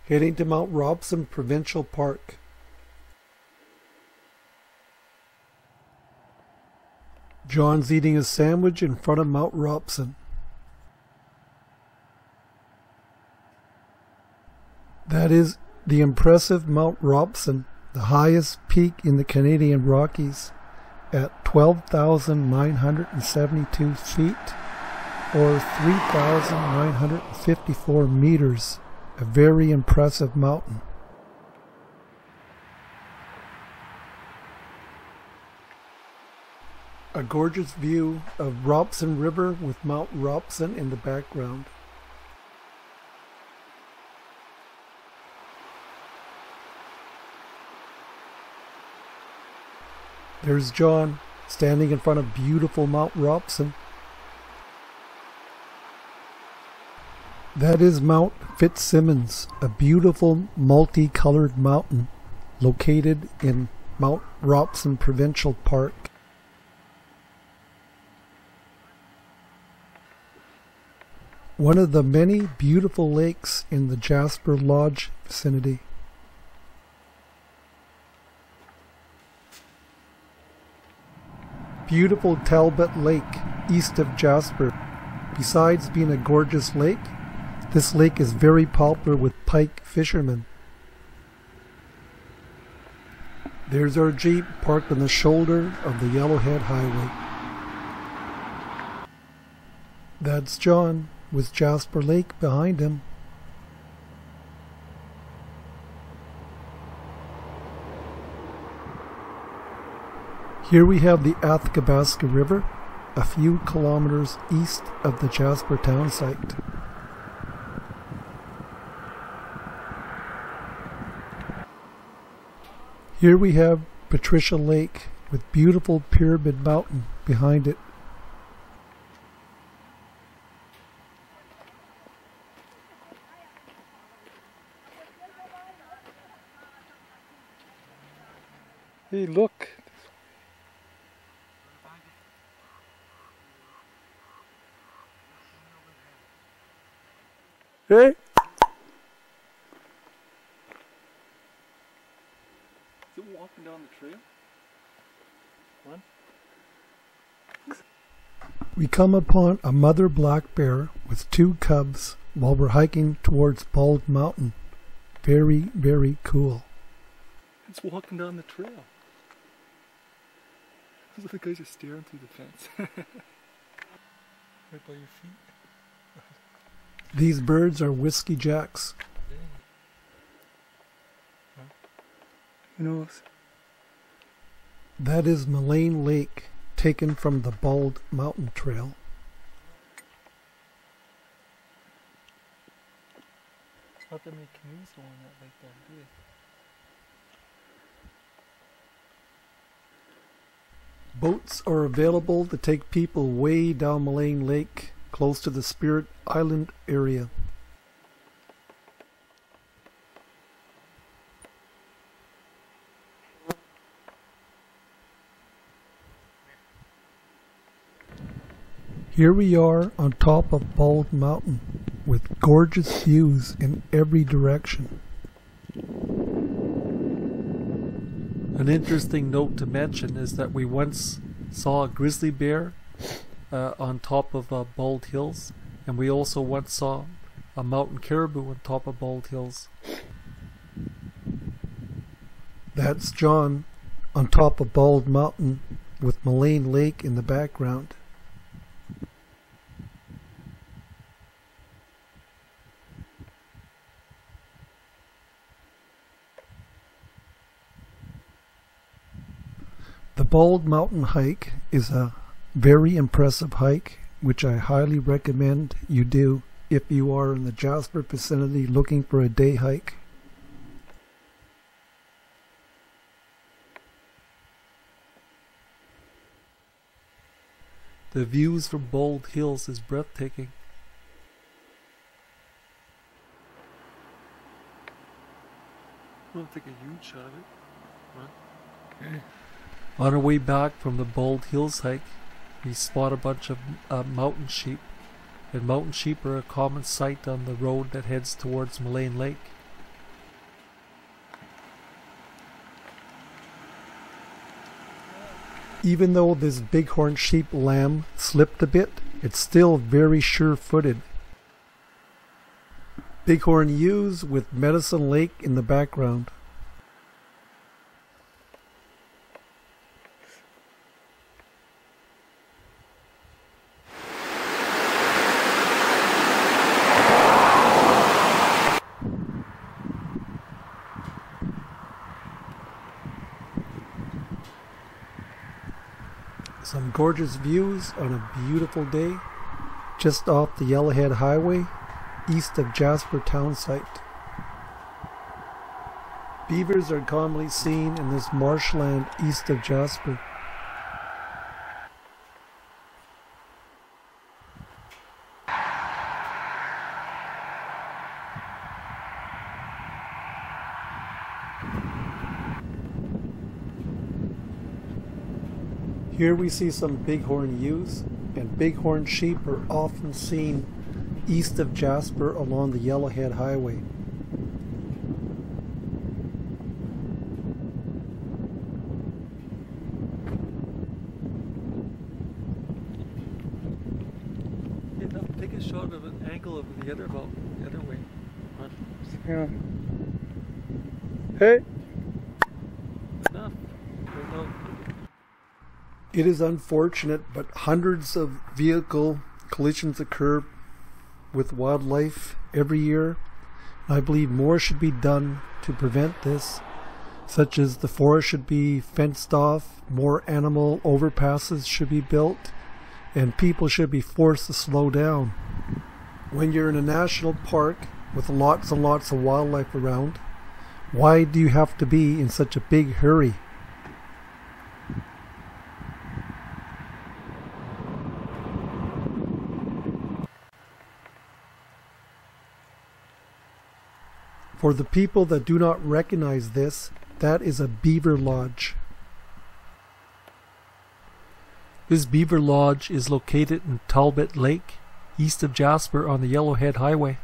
Heading to Mount Robson Provincial Park. John's eating a sandwich in front of Mount Robson. That is the impressive Mount Robson, the highest peak in the Canadian Rockies, at 12,972 feet, or 3,954 meters, a very impressive mountain. A gorgeous view of Robson River with Mount Robson in the background. There's John, standing in front of beautiful Mount Robson. That is Mount Fitzsimmons, a beautiful multicolored mountain located in Mount Robson Provincial Park. One of the many beautiful lakes in the Jasper Lodge vicinity. Beautiful Talbot Lake, east of Jasper. Besides being a gorgeous lake, this lake is very popular with pike fishermen. There's our Jeep parked on the shoulder of the Yellowhead Highway. That's John, with Jasper Lake behind him. Here we have the Athabasca River, a few kilometers east of the Jasper town site. Here we have Patricia Lake with beautiful Pyramid Mountain behind it. Hey, look. Hey. Is it walking down the trail? One. We come upon a mother black bear with two cubs while we're hiking towards Bald Mountain. Very, very cool. It's walking down the trail. Those other guys are staring through the fence. Right by your feet. These birds are whiskey jacks. Who knows? That is Mullane Lake, taken from the Bald Mountain Trail. Not that many canoes going that lake though, do they? Boats are available to take people way down Mullane Lake, close to the Spirit Island area. Here we are on top of Bald Mountain, with gorgeous views in every direction. An interesting note to mention is that we once saw a grizzly bear on top of Bald Hills, and we also once saw a mountain caribou on top of Bald Hills. That's John on top of Bald Mountain with Mullane Lake in the background. The Bald Mountain hike is a very impressive hike, which I highly recommend you do if you are in the Jasper vicinity looking for a day hike. The views from Bald Hills is breathtaking. We'll take a huge shot of it. Huh? Okay. On our way back from the Bald Hills hike, we spot a bunch of mountain sheep, and mountain sheep are a common sight on the road that heads towards Mullane Lake. Even though this bighorn sheep lamb slipped a bit, it's still very sure-footed. Bighorn ewes with Medicine Lake in the background. Some gorgeous views on a beautiful day just off the Yellowhead Highway east of Jasper town site. Beavers are commonly seen in this marshland east of Jasper. Here we see some bighorn ewes, and bighorn sheep are often seen east of Jasper along the Yellowhead Highway. Hey, now take a shot of an angle of the other boat, the other way. Yeah. Hey. Enough. No. It is unfortunate, but hundreds of vehicle collisions occur with wildlife every year. I believe more should be done to prevent this, such as the forest should be fenced off, more animal overpasses should be built, and people should be forced to slow down. When you're in a national park with lots and lots of wildlife around, why do you have to be in such a big hurry? For the people that do not recognize this, that is a beaver lodge. This beaver lodge is located in Talbot Lake, east of Jasper on the Yellowhead Highway.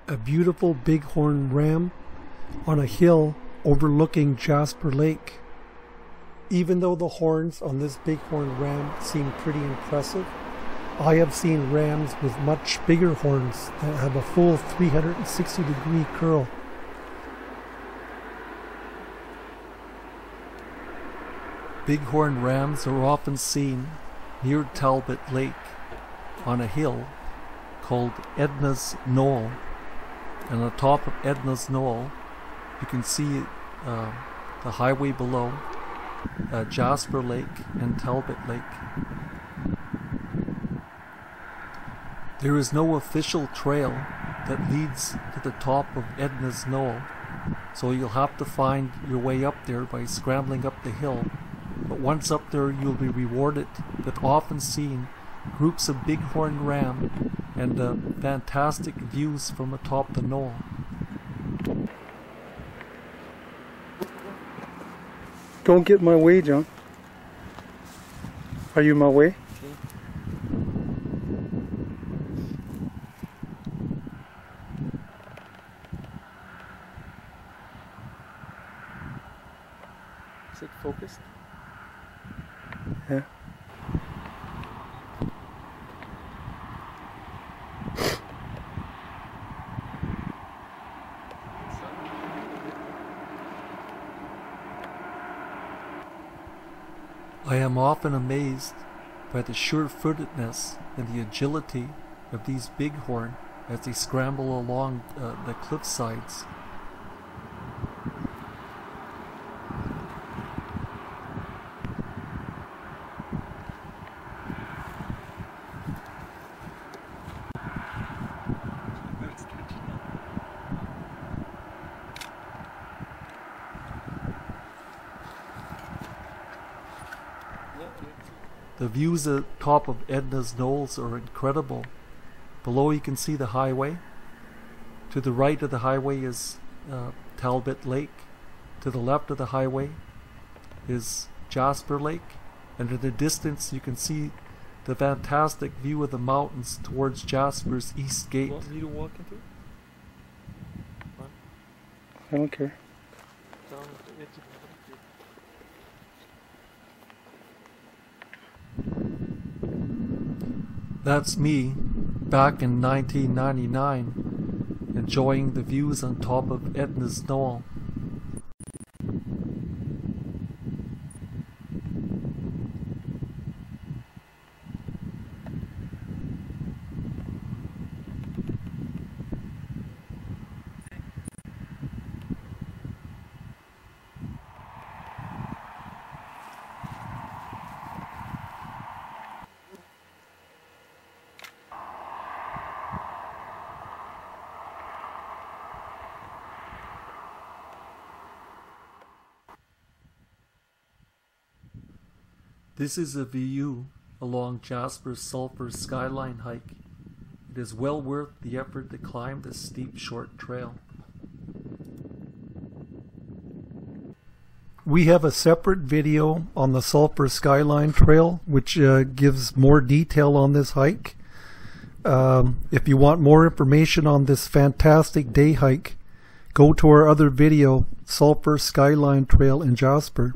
A beautiful bighorn ram on a hill overlooking Jasper Lake. Even though the horns on this bighorn ram seem pretty impressive, I have seen rams with much bigger horns that have a full 360-degree curl. Bighorn rams are often seen near Talbot Lake on a hill called Edna's Knoll. And on the top of Edna's Knoll, you can see the highway below, Jasper Lake and Talbot Lake. There is no official trail that leads to the top of Edna's Knoll, so you'll have to find your way up there by scrambling up the hill. But once up there, you'll be rewarded with often seen groups of bighorn ram and fantastic views from atop the knoll. Don't get in my way, John. Are you in my way? Is it focused? Yeah. I am often amazed by the sure-footedness and the agility of these bighorn as they scramble along the cliff sides. The views at the top of Edna's Knolls are incredible. Below you can see the highway. To the right of the highway is Talbot Lake. To the left of the highway is Jasper Lake. And in the distance you can see the fantastic view of the mountains towards Jasper's east gate. You want me to walk into it? What? I don't care. Down at the edge of the That's me, back in 1999, enjoying the views on top of Edna's Knoll. This is a view along Jasper's Sulphur Skyline hike. It is well worth the effort to climb this steep short trail. We have a separate video on the Sulphur Skyline Trail, which gives more detail on this hike. If you want more information on this fantastic day hike, go to our other video, Sulphur Skyline Trail in Jasper.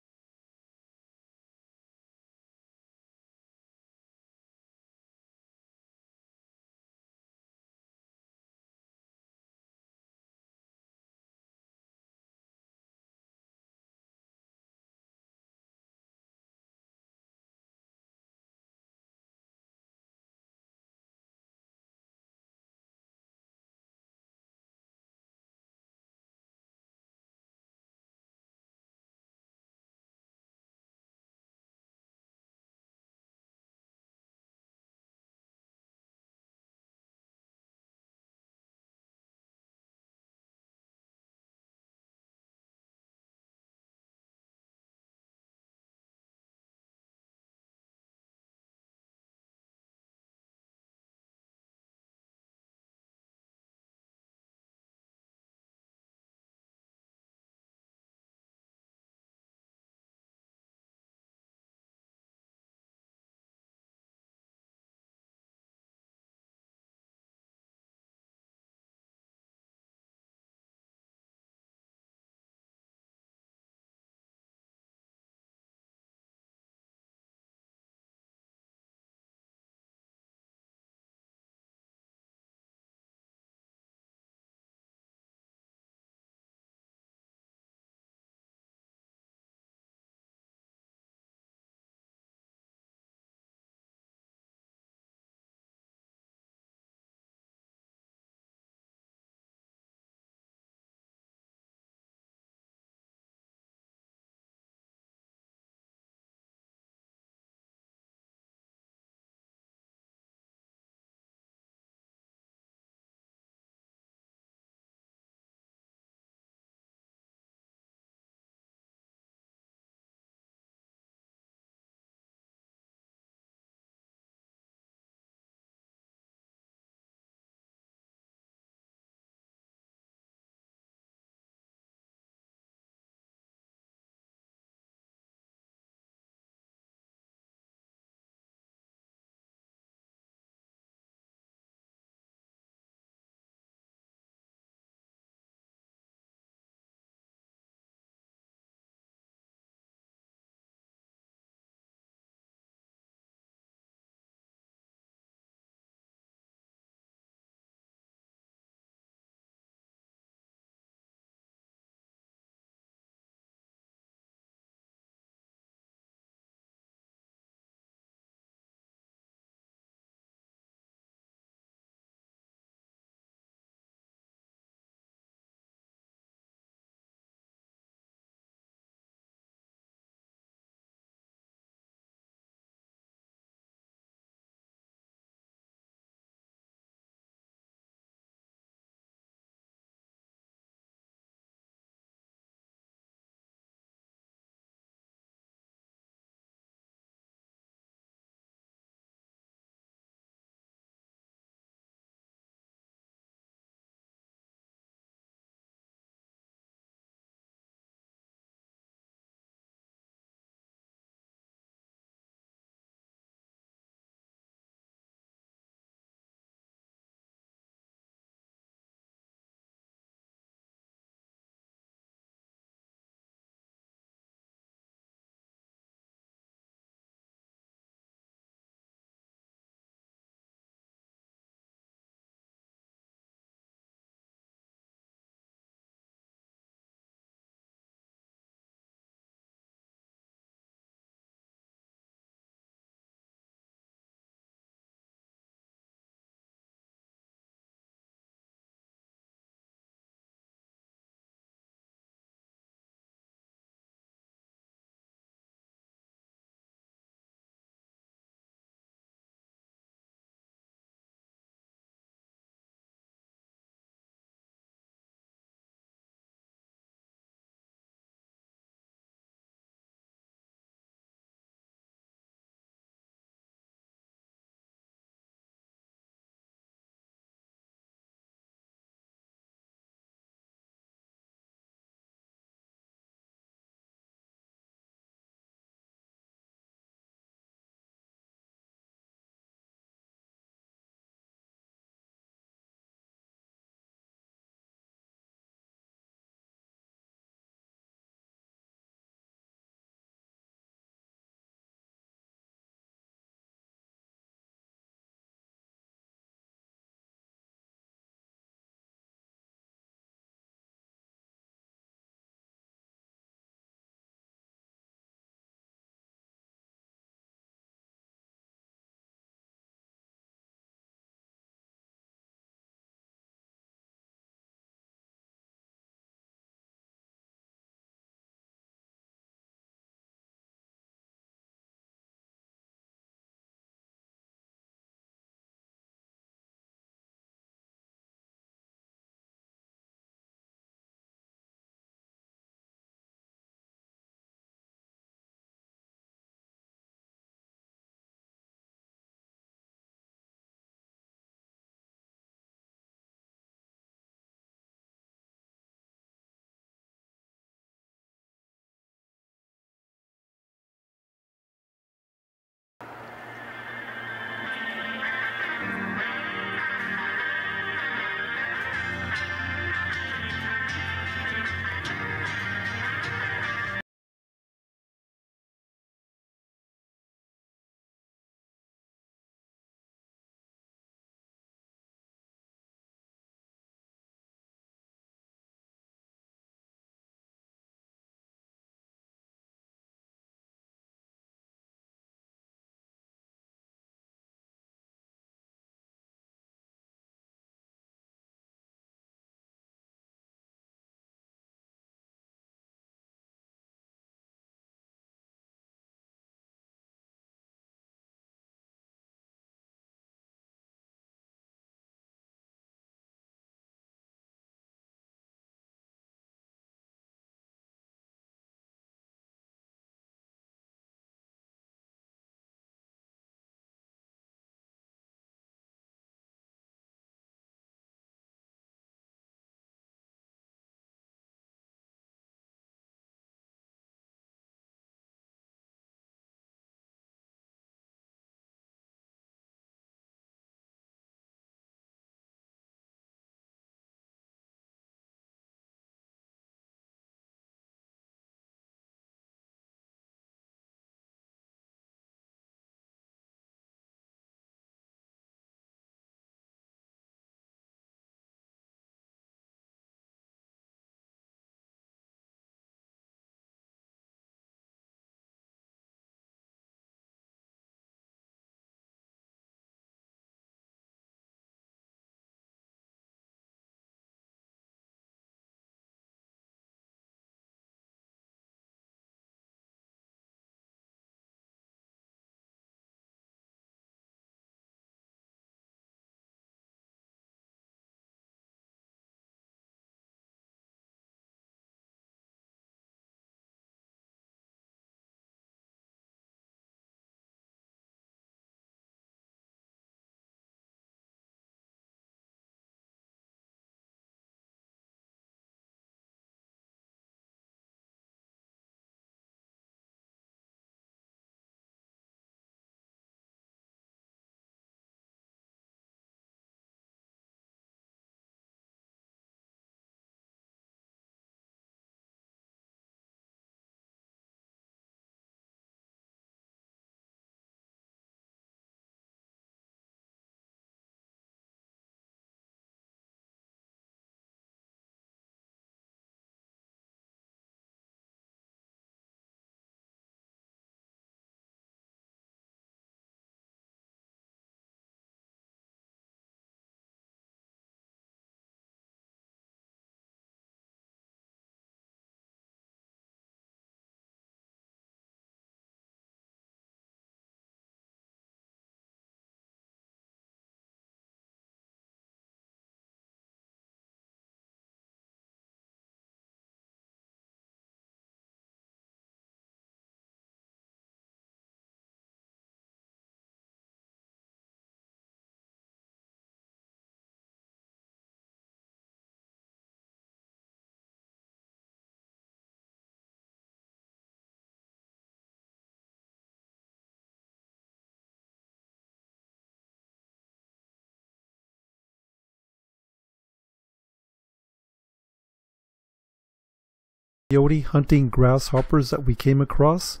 coyote hunting grasshoppers that we came across.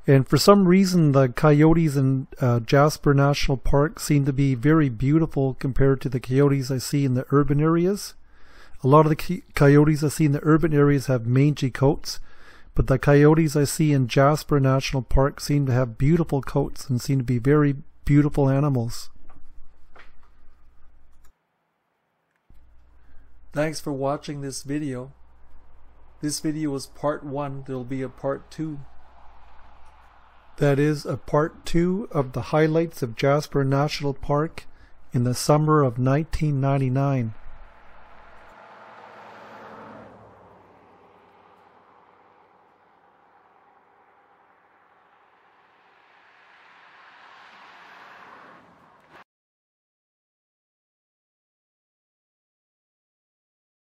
And for some reason, the coyotes in Jasper National Park seem to be very beautiful compared to the coyotes I see in the urban areas. A lot of the coyotes I see in the urban areas have mangy coats, but the coyotes I see in Jasper National Park seem to have beautiful coats and seem to be very beautiful animals. Thanks for watching this video. This video was part 1. There will be a part 2. That is a part 2 of the highlights of Jasper National Park in the summer of 1999.